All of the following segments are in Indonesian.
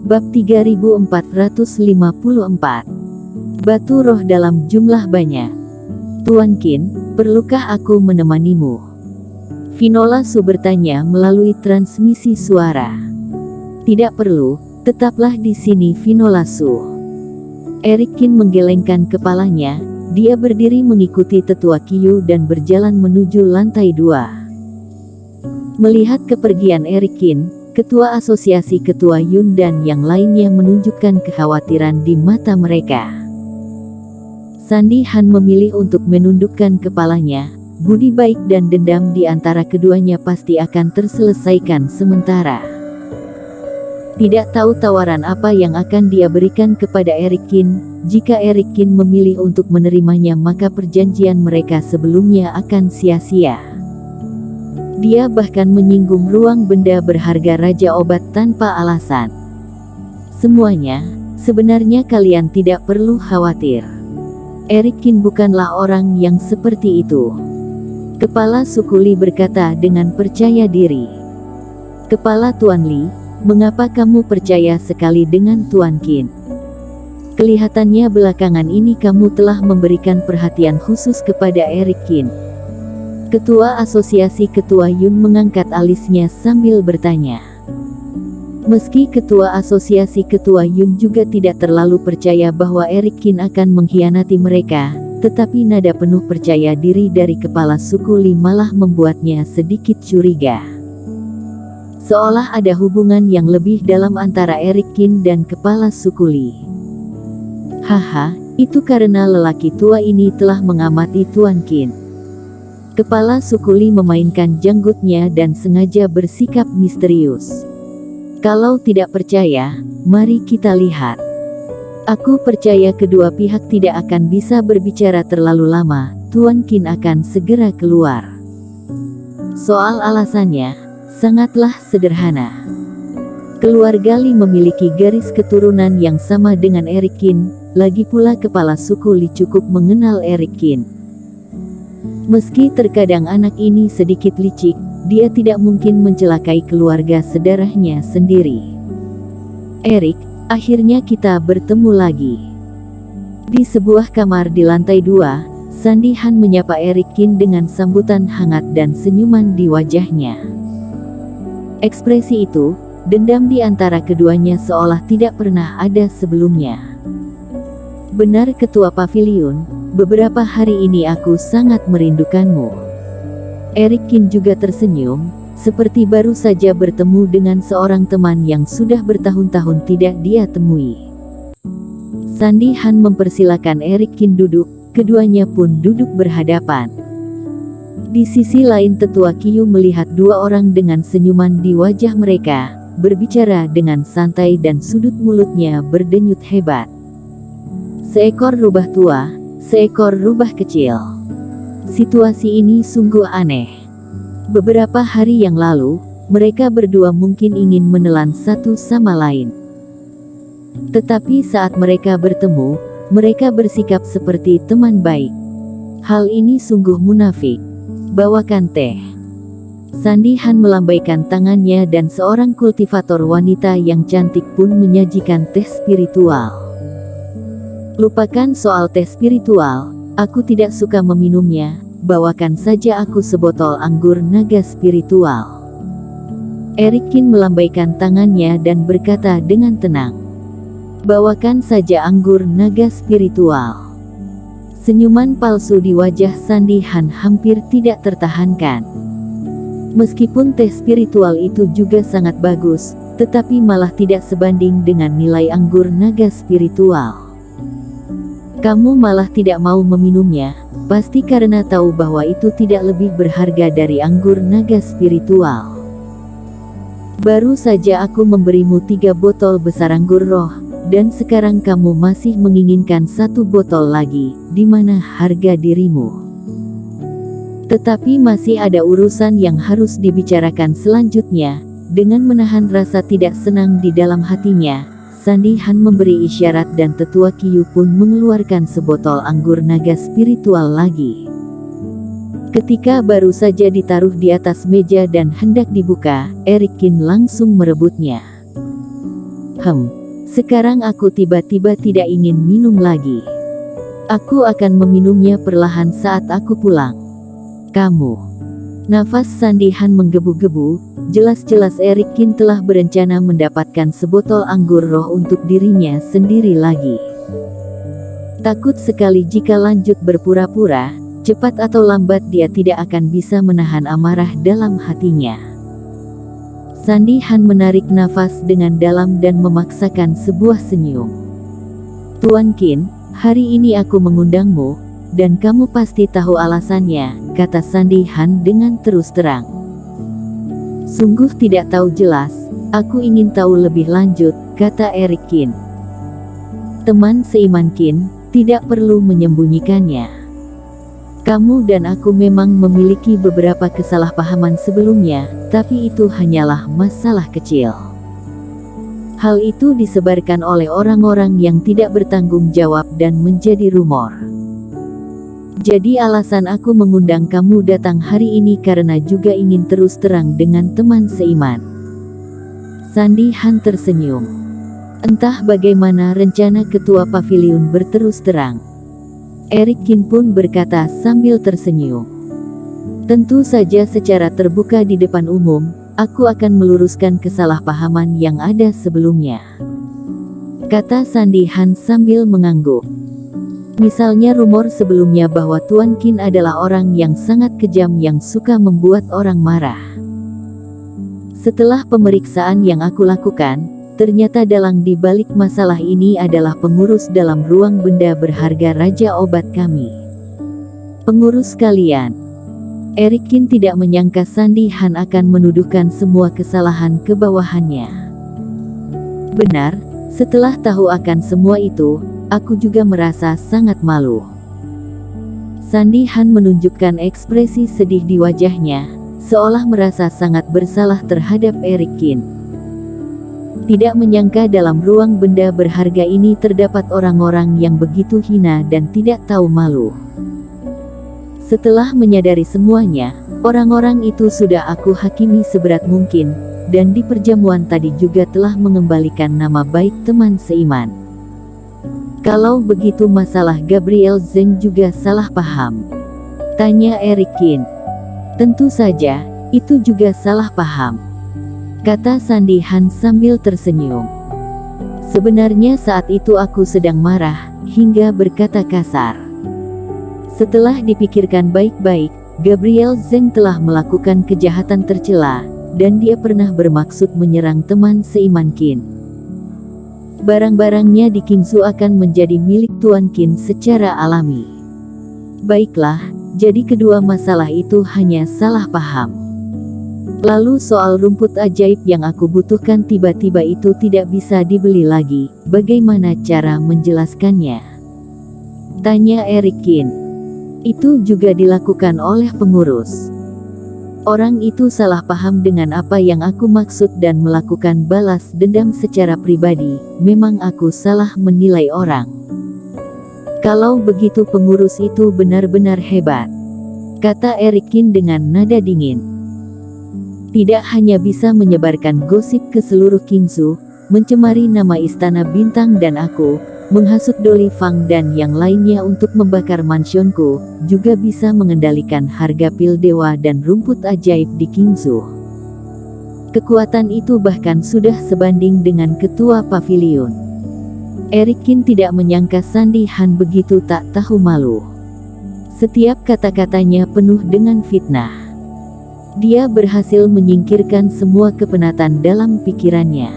Bab 3454. Batu roh dalam jumlah banyak. Tuan Qin, perlukah aku menemanimu? Finola Su bertanya melalui transmisi suara. Tidak perlu, tetaplah di sini Finola Su. Eric Qin menggelengkan kepalanya, dia berdiri mengikuti tetua Qiu dan berjalan menuju lantai 2. Melihat kepergian Eric Qin, Ketua Asosiasi Ketua Yun dan yang lainnya menunjukkan kekhawatiran di mata mereka. Sandi Han memilih untuk menundukkan kepalanya, budi baik dan dendam di antara keduanya pasti akan terselesaikan sementara. Tidak tahu tawaran apa yang akan dia berikan kepada Eric Qin, jika Eric Qin memilih untuk menerimanya maka perjanjian mereka sebelumnya akan sia-sia. Dia bahkan menyinggung ruang benda berharga Raja Obat tanpa alasan. Semuanya, sebenarnya kalian tidak perlu khawatir. Eric Qin bukanlah orang yang seperti itu. Kepala suku Li berkata dengan percaya diri. Kepala Tuan Li, mengapa kamu percaya sekali dengan Tuan Qin? Kelihatannya belakangan ini kamu telah memberikan perhatian khusus kepada Eric Qin. Ketua Asosiasi Ketua Yun mengangkat alisnya sambil bertanya. Meski Ketua Asosiasi Ketua Yun juga tidak terlalu percaya bahwa Eric Qin akan mengkhianati mereka, tetapi nada penuh percaya diri dari kepala suku Li malah membuatnya sedikit curiga. Seolah ada hubungan yang lebih dalam antara Eric Qin dan kepala suku Li. Haha, itu karena lelaki tua ini telah mengamati Tuan Qin. Kepala suku Li memainkan janggutnya dan sengaja bersikap misterius. Kalau tidak percaya, mari kita lihat. Aku percaya kedua pihak tidak akan bisa berbicara terlalu lama, Tuan Qin akan segera keluar. Soal alasannya, sangatlah sederhana. Keluarga Li memiliki garis keturunan yang sama dengan Eric Qin, lagi pula kepala suku Li cukup mengenal Eric Qin. Meski terkadang anak ini sedikit licik, dia tidak mungkin mencelakai keluarga sedarahnya sendiri. Eric, akhirnya kita bertemu lagi. Di sebuah kamar di lantai 2, Sandi Han menyapa Eric Qin dengan sambutan hangat dan senyuman di wajahnya. Ekspresi itu, dendam di antara keduanya seolah tidak pernah ada sebelumnya. Benar Ketua Pavilion, beberapa hari ini aku sangat merindukanmu. Eric Qin juga tersenyum, seperti baru saja bertemu dengan seorang teman yang sudah bertahun-tahun tidak dia temui. Sandi Han mempersilakan Eric Qin duduk, keduanya pun duduk berhadapan. Di sisi lain tetua Qiu melihat dua orang dengan senyuman di wajah mereka, berbicara dengan santai dan sudut mulutnya berdenyut hebat. Seekor rubah tua, seekor rubah kecil. Situasi ini sungguh aneh. Beberapa hari yang lalu, mereka berdua mungkin ingin menelan satu sama lain. Tetapi saat mereka bertemu, mereka bersikap seperti teman baik. Hal ini sungguh munafik. Bawakan teh. Sandi Han melambaikan tangannya dan seorang kultivator wanita yang cantik pun menyajikan teh spiritual. Lupakan soal teh spiritual, aku tidak suka meminumnya, bawakan saja aku sebotol anggur naga spiritual. Eric Qin melambaikan tangannya dan berkata dengan tenang. Bawakan saja anggur naga spiritual. Senyuman palsu di wajah Sandi Han hampir tidak tertahankan. Meskipun teh spiritual itu juga sangat bagus, tetapi malah tidak sebanding dengan nilai anggur naga spiritual. Kamu malah tidak mau meminumnya, pasti karena tahu bahwa itu tidak lebih berharga dari anggur naga spiritual. Baru saja aku memberimu 3 botol besar anggur roh, dan sekarang kamu masih menginginkan 1 botol lagi, di mana harga dirimu? Tetapi masih ada urusan yang harus dibicarakan selanjutnya. Dengan menahan rasa tidak senang di dalam hatinya, Sandi Han memberi isyarat dan tetua Qiu pun mengeluarkan sebotol anggur naga spiritual lagi. Ketika baru saja ditaruh di atas meja dan hendak dibuka, Eric Qin langsung merebutnya. Sekarang aku tiba-tiba tidak ingin minum lagi. Aku akan meminumnya perlahan saat aku pulang. Kamu. Nafas Sandy Han menggebu-gebu, jelas-jelas Erik Kin telah berencana mendapatkan sebotol anggur roh untuk dirinya sendiri lagi. Takut sekali jika lanjut berpura-pura, cepat atau lambat dia tidak akan bisa menahan amarah dalam hatinya. Sandy Han menarik nafas dengan dalam dan memaksakan sebuah senyum. Tuan Qin, hari ini aku mengundangmu, dan kamu pasti tahu alasannya, kata Sandy Han dengan terus terang. Sungguh tidak tahu jelas, aku ingin tahu lebih lanjut, kata Erik Kin. Teman seiman Qin, tidak perlu menyembunyikannya. Kamu dan aku memang memiliki beberapa kesalahpahaman sebelumnya, tapi itu hanyalah masalah kecil. Hal itu disebarkan oleh orang-orang yang tidak bertanggung jawab dan menjadi rumor. Jadi alasan aku mengundang kamu datang hari ini karena juga ingin terus terang dengan teman seiman. Sandy Han tersenyum. Entah bagaimana rencana ketua pavilion berterus terang. Erik Kin pun berkata sambil tersenyum. Tentu saja secara terbuka di depan umum, aku akan meluruskan kesalahpahaman yang ada sebelumnya, kata Sandy Han sambil mengangguk. Misalnya rumor sebelumnya bahwa Tuan Qin adalah orang yang sangat kejam yang suka membuat orang marah. Setelah pemeriksaan yang aku lakukan, ternyata dalang di balik masalah ini adalah pengurus dalam ruang benda berharga Raja Obat kami. Pengurus kalian. Erik Kin tidak menyangka Sandy Han akan menuduhkan semua kesalahan ke bawahannya. Benar, setelah tahu akan semua itu, aku juga merasa sangat malu. Sandy Han menunjukkan ekspresi sedih di wajahnya, seolah merasa sangat bersalah terhadap Erik Kin. Tidak menyangka dalam ruang benda berharga ini terdapat orang-orang yang begitu hina dan tidak tahu malu. Setelah menyadari semuanya, orang-orang itu sudah aku hakimi seberat mungkin, dan di perjamuan tadi juga telah mengembalikan nama baik teman seiman. Kalau begitu masalah Gabriel Zeng juga salah paham? Tanya Erik Kin. Tentu saja, itu juga salah paham, kata Sandy Han sambil tersenyum. Sebenarnya saat itu aku sedang marah, hingga berkata kasar. Setelah dipikirkan baik-baik, Gabriel Zeng telah melakukan kejahatan tercela, dan dia pernah bermaksud menyerang teman seiman Qin. Barang-barangnya di Qingzu akan menjadi milik Tuan Qin secara alami. Baiklah, jadi kedua masalah itu hanya salah paham. Lalu soal rumput ajaib yang aku butuhkan tiba-tiba itu tidak bisa dibeli lagi, bagaimana cara menjelaskannya? Tanya Erik Kin. Itu juga dilakukan oleh pengurus. Orang itu salah paham dengan apa yang aku maksud dan melakukan balas dendam secara pribadi. Memang aku salah menilai orang. Kalau begitu pengurus itu benar-benar hebat, kata Erik Kin dengan nada dingin. Tidak hanya bisa menyebarkan gosip ke seluruh Qingzu, mencemari nama Istana Bintang dan aku, menghasut Doli Fang dan yang lainnya untuk membakar mansionku, juga bisa mengendalikan harga pil dewa dan rumput ajaib di Qingzu. Kekuatan itu bahkan sudah sebanding dengan ketua pavilion. Erik Kin tidak menyangka Sandy Han begitu tak tahu malu. Setiap kata-katanya penuh dengan fitnah. Dia berhasil menyingkirkan semua kepenatan dalam pikirannya.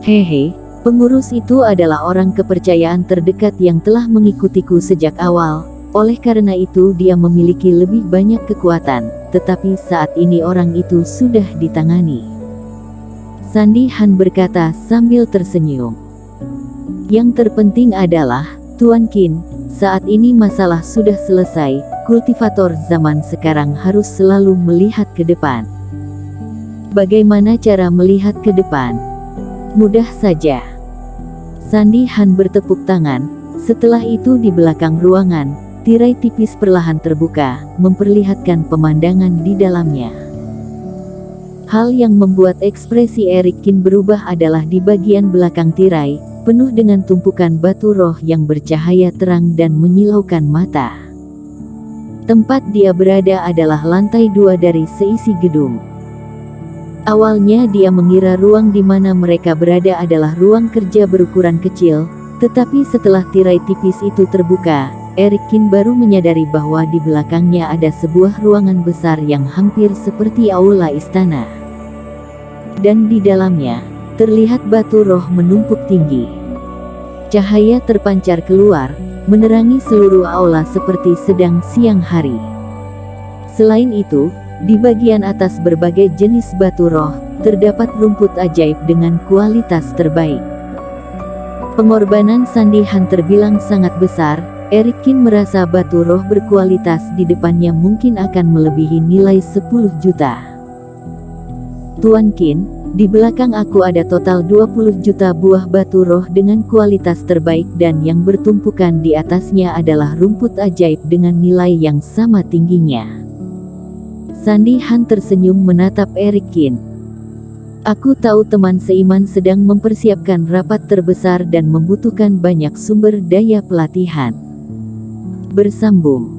Hehe, pengurus itu adalah orang kepercayaan terdekat yang telah mengikutiku sejak awal, oleh karena itu dia memiliki lebih banyak kekuatan, tetapi saat ini orang itu sudah ditangani. Sandy Han berkata sambil tersenyum. Yang terpenting adalah, Tuan Qin, saat ini masalah sudah selesai, kultivator zaman sekarang harus selalu melihat ke depan. Bagaimana cara melihat ke depan? Mudah saja. Sandy Han bertepuk tangan, setelah itu di belakang ruangan, tirai tipis perlahan terbuka, memperlihatkan pemandangan di dalamnya. Hal yang membuat ekspresi Eric Kin berubah adalah di bagian belakang tirai, penuh dengan tumpukan batu roh yang bercahaya terang dan menyilaukan mata. Tempat dia berada adalah lantai 2 dari seisi gedung. Awalnya dia mengira ruang di mana mereka berada adalah ruang kerja berukuran kecil, tetapi setelah tirai tipis itu terbuka, Eric Kin baru menyadari bahwa di belakangnya ada sebuah ruangan besar yang hampir seperti aula istana. Dan di dalamnya, terlihat batu roh menumpuk tinggi. Cahaya terpancar keluar, menerangi seluruh aula seperti sedang siang hari. Selain itu, di bagian atas berbagai jenis batu roh, terdapat rumput ajaib dengan kualitas terbaik. Pengorbanan Sandy Han terbilang sangat besar. Eric Kin merasa batu roh berkualitas di depannya mungkin akan melebihi nilai 10 juta. Tuan Qin, di belakang aku ada total 20 juta buah batu roh dengan kualitas terbaik dan yang bertumpukan di atasnya adalah rumput ajaib dengan nilai yang sama tingginya. Sandy Han tersenyum menatap Eric Kin. Aku tahu teman seiman sedang mempersiapkan rapat terbesar dan membutuhkan banyak sumber daya pelatihan. Bersambung.